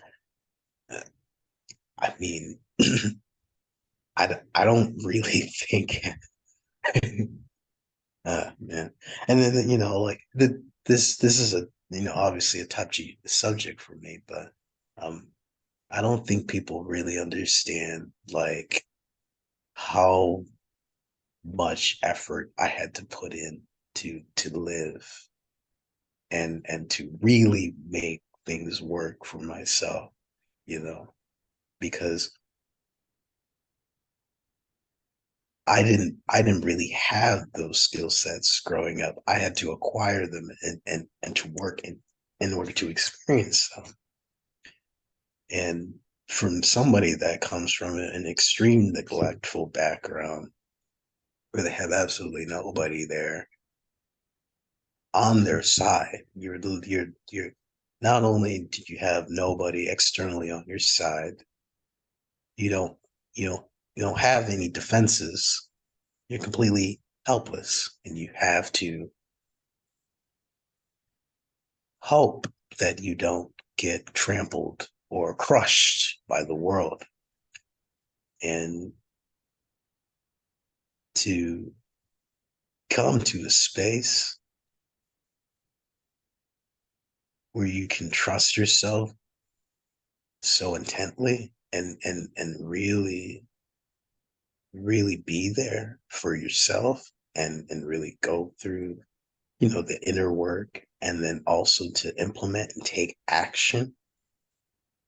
I mean, I don't really think man. And then like this is a obviously a touchy subject for me, but um I don't think people really understand like how much effort I had to put in to live and to really make things work for myself, you know, because I didn't really have those skill sets growing up. I had to acquire them and to work in order to experience them. And from somebody that comes from an extreme neglectful background where they have absolutely nobody there on their side, you're not only do you have nobody externally on your side, you don't you don't you don't have any defenses. You're completely helpless, and you have to hope that you don't get trampled or crushed by the world. And to come to a space where you can trust yourself so intently and really be there for yourself and really go through the inner work, and then also to implement and take action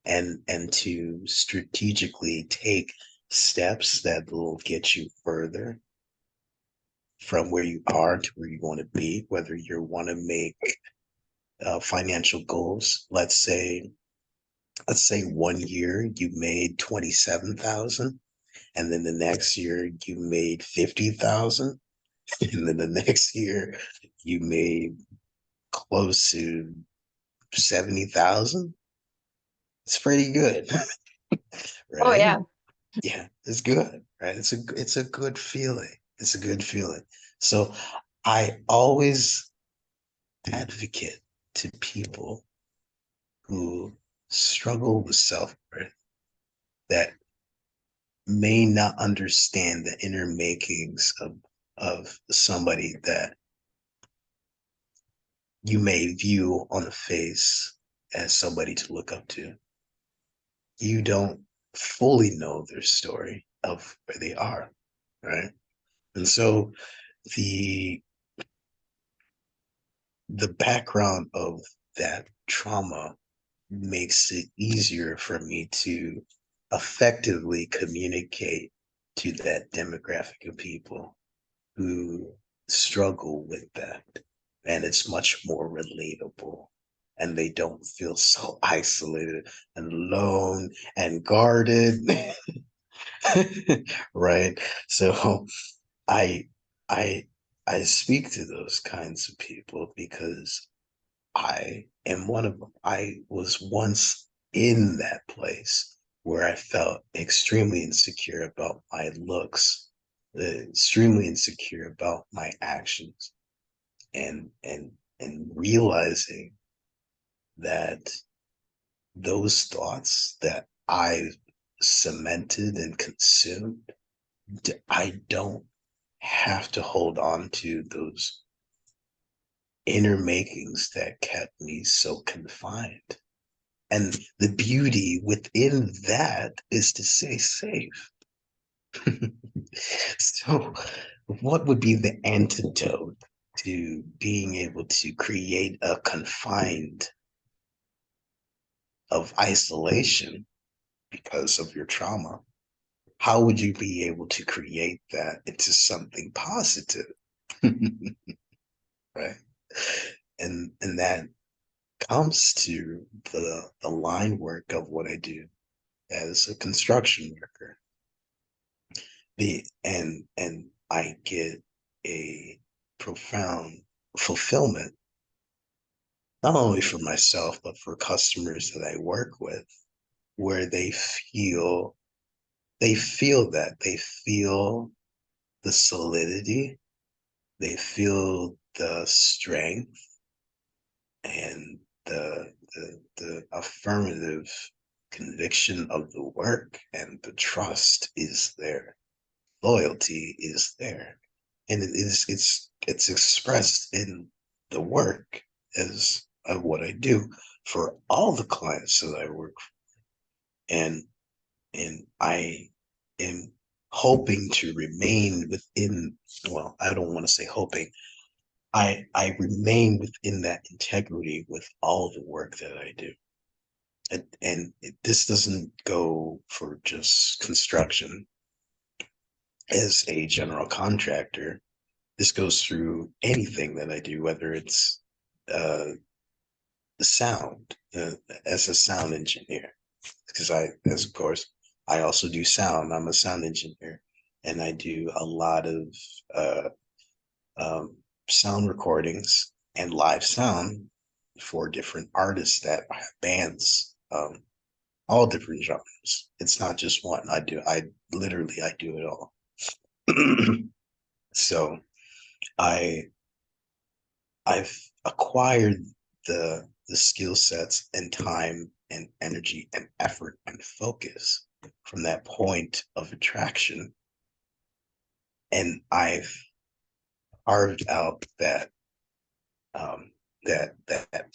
and to strategically take steps that will get you further from where you are to where you want to be, whether you want to make financial goals. Let's say 1 year you made 27,000, and then the next year you made 50,000, and then the next year you made close to 70,000. It's pretty good, Oh right? yeah. Yeah, it's good, right? It's a good feeling. It's a good feeling. So I always advocate to people who struggle with self-worth that may not understand the inner makings of somebody that you may view on the face as somebody to look up to. You don't fully know their story of where they are, right? And so the the background of that trauma makes it easier for me to effectively communicate to that demographic of people who struggle with that. And it's much more relatable. And they don't feel so isolated and alone and guarded. Right. So I I I speak to those kinds of people because I am one of them. I was once in that place where I felt extremely insecure about my looks, extremely insecure about my actions, and realizing that those thoughts that I cemented and consumed, I don't have to hold on to those inner makings that kept me so confined. And the beauty within that is to stay safe. So, what would be the antidote to being able to create a confined of isolation because of your trauma? How would you be able to create that into something positive? Right. And that comes to the line work of what I do as a construction worker. And I get a profound fulfillment, not only for myself, but for customers that I work with, where they feel that. They feel the solidity, they feel the strength and the affirmative conviction of the work, and the trust is there, loyalty is there, and it's expressed in the work as of what I do for all the clients that I work for. And I am hoping to remain within, well, I don't want to say hoping, I remain within that integrity with all the work that I do. This doesn't go for just construction. As a general contractor, this goes through anything that I do, whether it's uh, the sound, as a sound engineer, because as of course, I also do sound. I'm a sound engineer, and I do a lot of uh, um, sound recordings and live sound for different artists that have bands, all different genres. It's not just one. I do it all. So I I've acquired the skill sets and time and energy and effort and focus from that point of attraction, and I've carved out um, that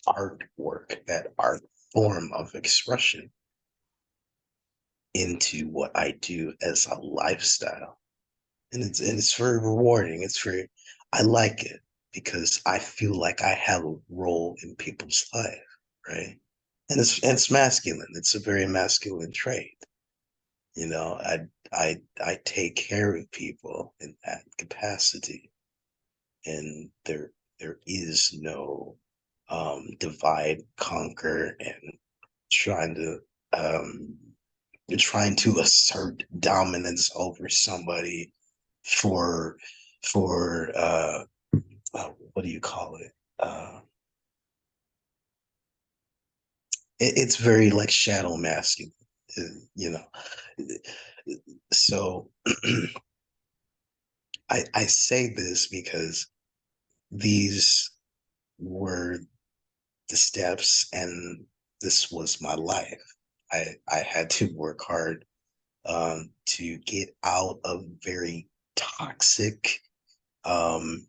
artwork, that art form of expression into what I do as a lifestyle. And it's very rewarding. I like it because I feel like I have a role in people's life, right? And it's masculine. It's a very masculine trait. You know, I take care of people in that capacity, and there is no divide, conquer, and trying to um, trying to assert dominance over somebody for what do you call it? It's very like shadow masculine, you know. So I say this because these were the steps, and this was my life. I had to work hard to get out of very toxic, um,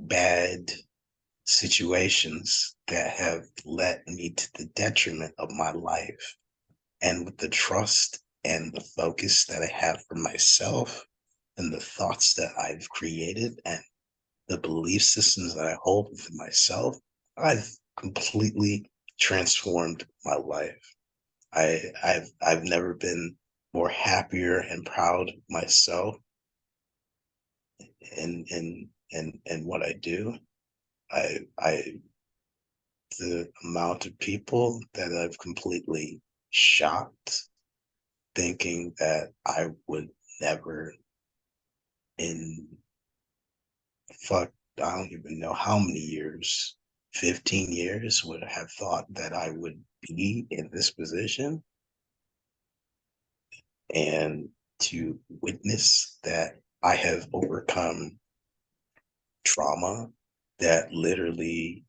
bad situations that have led me to the detriment of my life. And with the trust and the focus that I have for myself, and the thoughts that I've created, and the belief systems that I hold within myself, I've completely transformed my life. I've never been more happier and proud of myself and what I do. I the amount of people that I've completely shocked, thinking that I would never in fuck, I don't even know how many years, 15 years, would have thought that I would be in this position. And to witness that I have overcome trauma that literally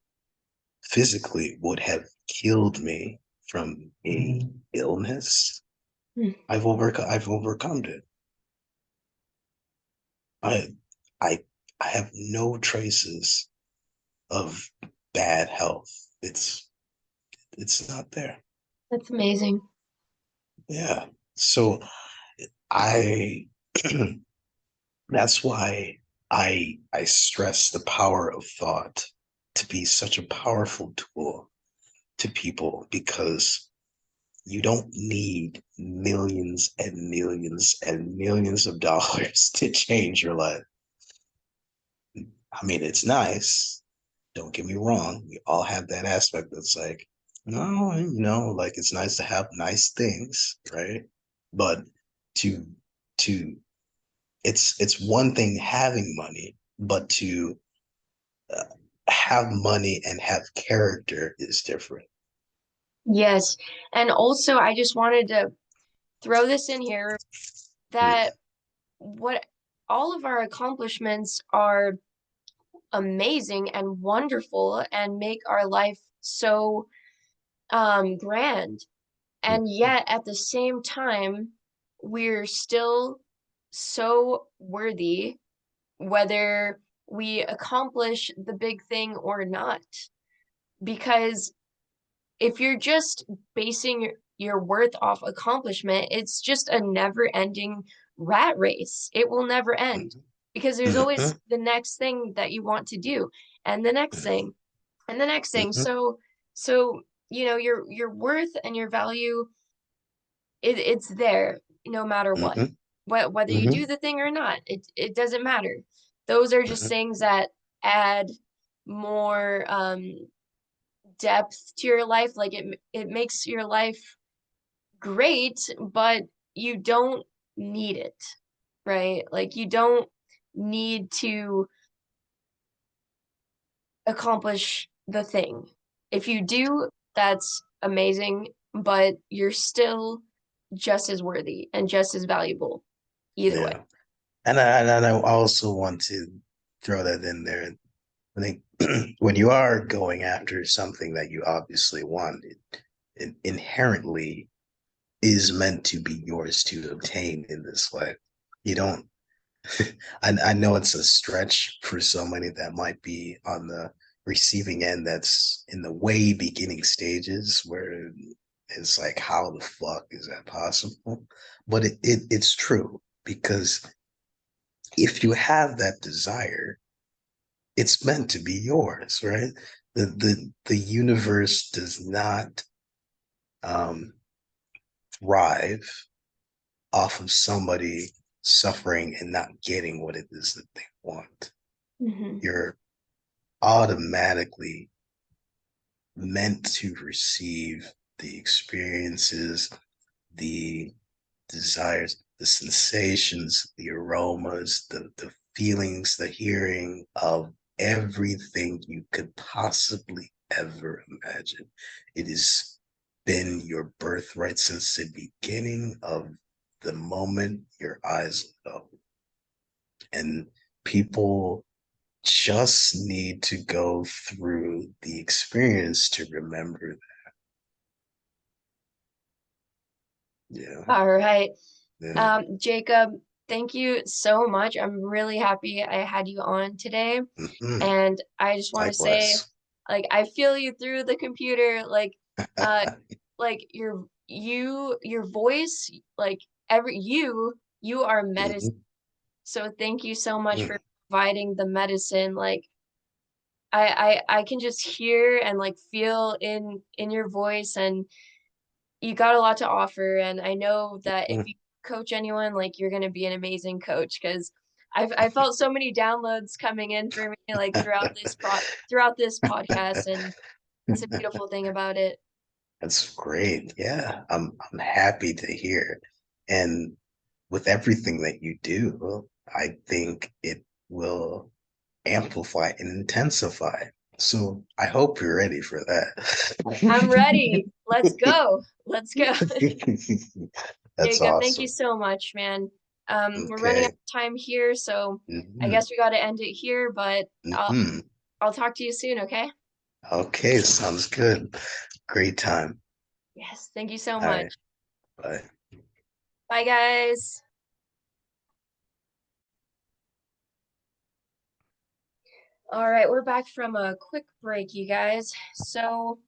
physically would have killed me from a illness. Mm. I've overcome it. I I I have no traces of bad health. It's not there. That's amazing. Yeah. So I that's why I stress the power of thought to be such a powerful tool to people, because you don't need millions and millions and millions of dollars to change your life. I mean, it's nice. Don't get me wrong. We all have that aspect that's like, no, like it's nice to have nice things, right? But to to it's one thing having money, but to uh, have money and have character is different. Yes. And also, I just wanted to throw this in here that what all of our accomplishments are amazing and wonderful and make our life so grand. And yet at the same time, we're still so worthy, whether we accomplish the big thing or not. Because if you're just basing your worth off accomplishment, it's just a never-ending rat race. It will never end because there's always the next thing that you want to do and the next thing and the next thing. So your worth and your value, it's there no matter what. Whether you do the thing or not, it doesn't matter. Those are just things that add more depth to your life. Like it makes your life great, but you don't need it, right? Like you don't need to accomplish the thing. If you do, that's amazing, but you're still just as worthy and just as valuable either way. Yeah. And I also want to throw that in there. I think when you are going after something that you obviously want, it inherently is meant to be yours to obtain in this life. You don't, I know it's a stretch for somebody that might be on the receiving end that's in the way beginning stages where it's like, how the fuck is that possible? But it's true, because if you have that desire, it's meant to be yours, right? The universe does not um, thrive off of somebody suffering and not getting what it is that they want. Mm-hmm. You're automatically meant to receive the experiences, the desires, the sensations, the aromas, the feelings, the hearing of everything you could possibly ever imagine. It has been your birthright since the beginning of the moment your eyes lit up. And people just need to go through the experience to remember that. Yeah. All right. Yeah. Jacob, thank you so much. I'm really happy I had you on today. Mm-hmm. And I just want to say, Likewise. like, I feel you through the computer, uh, like your voice, like you are medicine. Mm-hmm. So thank you so much Mm-hmm. for providing the medicine. Like I can just hear and like feel in your voice, and you got a lot to offer, and I know that if Mm. you coach anyone, like, you're gonna be an amazing coach, 'cause I felt so many downloads coming in for me, like, throughout this podcast, and that's a beautiful thing about it. That's great. Yeah, I'm happy to hear. And with everything that you do, I think it will amplify and intensify. So I hope you're ready for I'm that. ready. Let's go. Let's go. That's Jacob, thank you awesome. so much, man. We're running out Okay. of time here, so I Hmm. guess we gotta end it here, but Hmm. I'll talk to you soon, okay? Okay, sounds good. Great time. Yes, thank you so All right, much. bye. Bye, guys. All right, we're back from a quick break, you guys. So